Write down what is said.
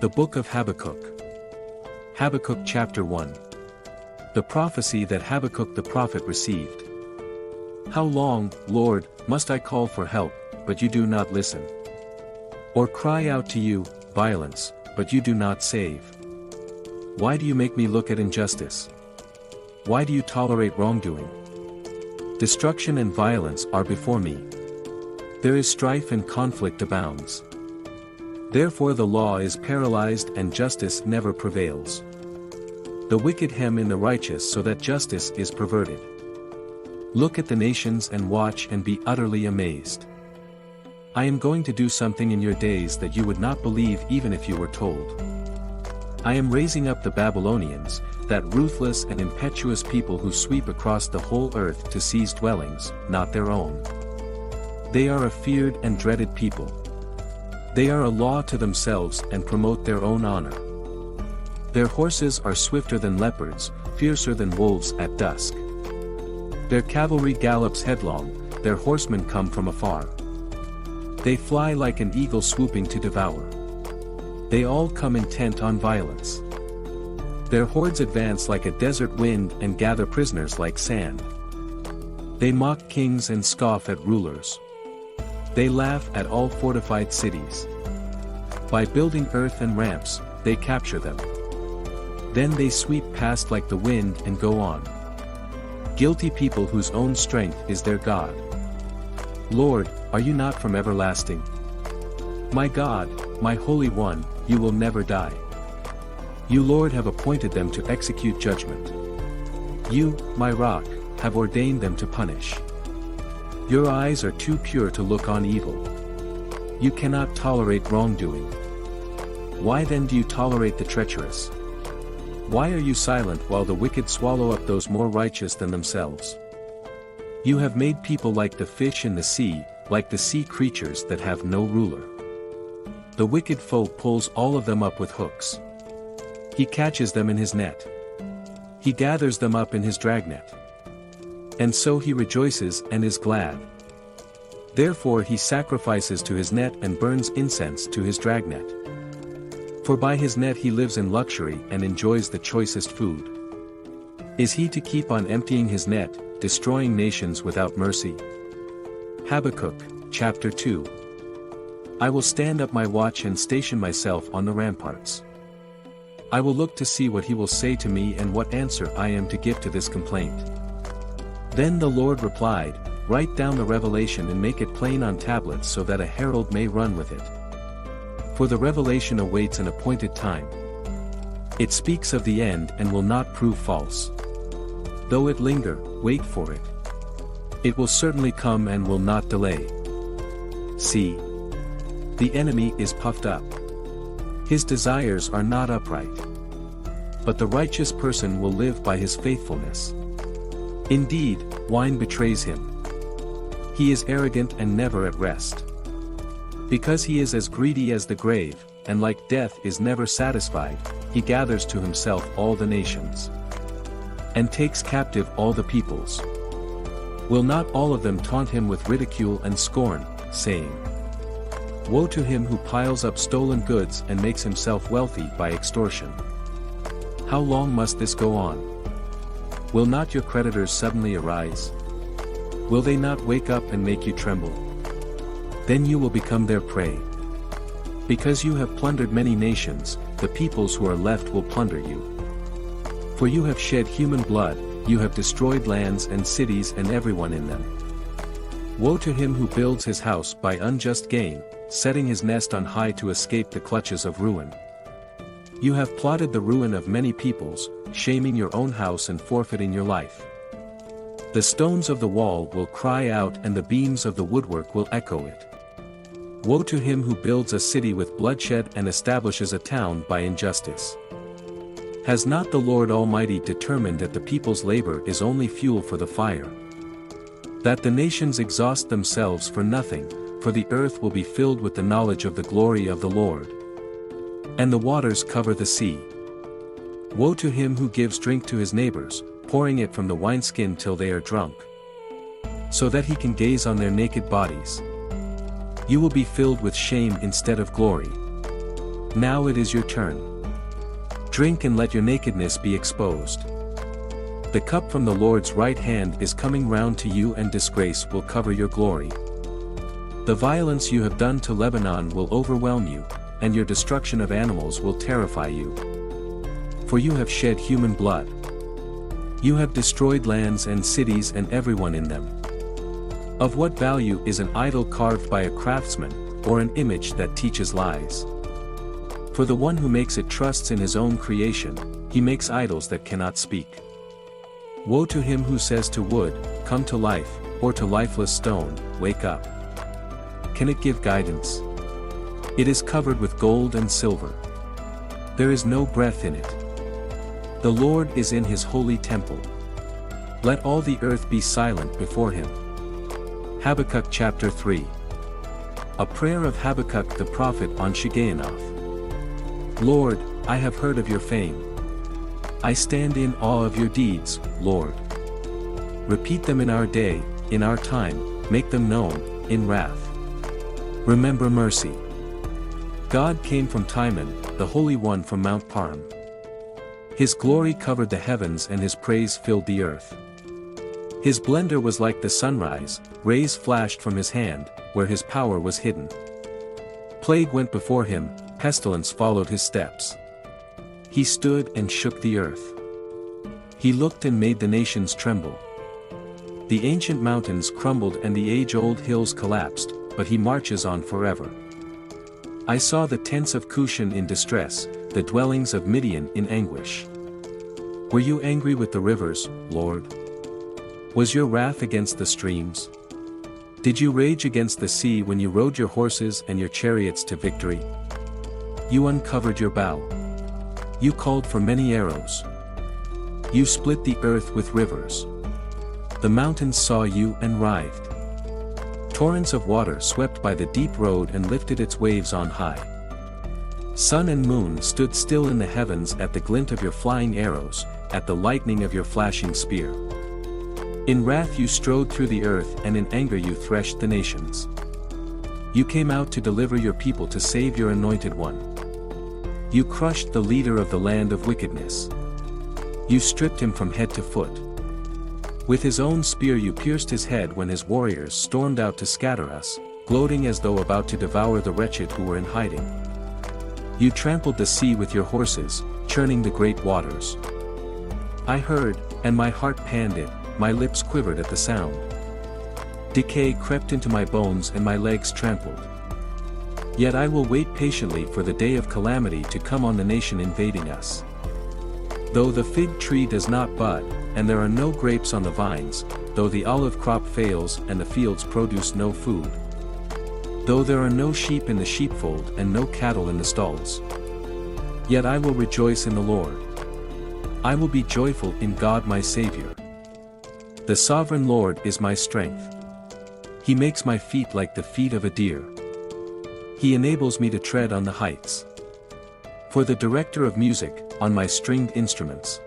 The Book of Habakkuk. Habakkuk chapter 1. The prophecy that Habakkuk the prophet received. How long, Lord, must I call for help, but you do not listen? Or cry out to you, violence, but you do not save? Why do you make me look at injustice? Why do you tolerate wrongdoing? Destruction and violence are before me. There is strife and conflict abounds. Therefore the law is paralyzed and justice never prevails. The wicked hem in the righteous so that justice is perverted. Look at the nations and watch and be utterly amazed. I am going to do something in your days that you would not believe even if you were told. I am raising up the Babylonians, that ruthless and impetuous people who sweep across the whole earth to seize dwellings, not their own. They are a feared and dreaded people. They are a law to themselves and promote their own honor. Their horses are swifter than leopards, fiercer than wolves at dusk. Their cavalry gallops headlong, their horsemen come from afar. They fly like an eagle swooping to devour. They all come intent on violence. Their hordes advance like a desert wind and gather prisoners like sand. They mock kings and scoff at rulers. They laugh at all fortified cities. By building earth and ramps, they capture them. Then they sweep past like the wind and go on. Guilty people whose own strength is their God. Lord, are you not from everlasting? My God, my Holy One, you will never die. You, Lord, have appointed them to execute judgment. You, my rock, have ordained them to punish. Your eyes are too pure to look on evil. You cannot tolerate wrongdoing. Why then do you tolerate the treacherous? Why are you silent while the wicked swallow up those more righteous than themselves? You have made people like the fish in the sea, like the sea creatures that have no ruler. The wicked foe pulls all of them up with hooks. He catches them in his net. He gathers them up in his dragnet. And so he rejoices and is glad. Therefore he sacrifices to his net and burns incense to his dragnet. For by his net he lives in luxury and enjoys the choicest food. Is he to keep on emptying his net, destroying nations without mercy? Habakkuk, chapter 2. I will stand up my watch and station myself on the ramparts. I will look to see what he will say to me and what answer I am to give to this complaint. Then the Lord replied, Write down the revelation and make it plain on tablets so that a herald may run with it. For the revelation awaits an appointed time. It speaks of the end and will not prove false. Though it linger, wait for it. It will certainly come and will not delay. See. The enemy is puffed up. His desires are not upright. But the righteous person will live by his faithfulness. Indeed, wine betrays him. He is arrogant and never at rest. Because he is as greedy as the grave, and like death is never satisfied, he gathers to himself all the nations. And takes captive all the peoples. Will not all of them taunt him with ridicule and scorn, saying, Woe to him who piles up stolen goods and makes himself wealthy by extortion. How long must this go on? Will not your creditors suddenly arise? Will they not wake up and make you tremble? Then you will become their prey. Because you have plundered many nations, the peoples who are left will plunder you. For you have shed human blood, you have destroyed lands and cities and everyone in them. Woe to him who builds his house by unjust gain, setting his nest on high to escape the clutches of ruin. You have plotted the ruin of many peoples, shaming your own house and forfeiting your life. The stones of the wall will cry out and the beams of the woodwork will echo it. Woe to him who builds a city with bloodshed and establishes a town by injustice. Has not the Lord Almighty determined that the people's labor is only fuel for the fire? That the nations exhaust themselves for nothing, for the earth will be filled with the knowledge of the glory of the Lord. And the waters cover the sea. Woe to him who gives drink to his neighbors, pouring it from the wineskin till they are drunk, so that he can gaze on their naked bodies. You will be filled with shame instead of glory. Now it is your turn. Drink and let your nakedness be exposed. The cup from the Lord's right hand is coming round to you, and disgrace will cover your glory. The violence you have done to Lebanon will overwhelm you, and your destruction of animals will terrify you. For you have shed human blood. You have destroyed lands and cities and everyone in them. Of what value is an idol carved by a craftsman, or an image that teaches lies? For the one who makes it trusts in his own creation, he makes idols that cannot speak. Woe to him who says to wood, come to life, or to lifeless stone, wake up. Can it give guidance? It is covered with gold and silver. There is no breath in it. The Lord is in his holy temple. Let all the earth be silent before him. Habakkuk chapter 3. A prayer of Habakkuk the prophet on Shigionoth. Lord, I have heard of your fame. I stand in awe of your deeds, Lord. Repeat them in our day, in our time, make them known, in wrath. Remember mercy. God came from Timon, the Holy One from Mount Paran. His glory covered the heavens and his praise filled the earth. His splendor was like the sunrise, rays flashed from his hand, where his power was hidden. Plague went before him, pestilence followed his steps. He stood and shook the earth. He looked and made the nations tremble. The ancient mountains crumbled and the age-old hills collapsed, but he marches on forever. I saw the tents of Cushan in distress, the dwellings of Midian in anguish. Were you angry with the rivers, Lord? Was your wrath against the streams? Did you rage against the sea when you rode your horses and your chariots to victory? You uncovered your bow. You called for many arrows. You split the earth with rivers. The mountains saw you and writhed. Torrents of water swept by the deep road and lifted its waves on high. Sun and moon stood still in the heavens at the glint of your flying arrows, at the lightning of your flashing spear. In wrath you strode through the earth, and in anger you threshed the nations. You came out to deliver your people, to save your anointed one. You crushed the leader of the land of wickedness. You stripped him from head to foot. With his own spear you pierced his head when his warriors stormed out to scatter us, gloating as though about to devour the wretched who were in hiding. You trampled the sea with your horses, churning the great waters. I heard, and my heart panted, my lips quivered at the sound. Decay crept into my bones and my legs trampled. Yet I will wait patiently for the day of calamity to come on the nation invading us. Though the fig tree does not bud, and there are no grapes on the vines, though the olive crop fails and the fields produce no food, though there are no sheep in the sheepfold and no cattle in the stalls, yet I will rejoice in the Lord. I will be joyful in God my Savior. The sovereign Lord is my strength. He makes my feet like the feet of a deer. He enables me to tread on the heights. For the director of music, on my stringed instruments.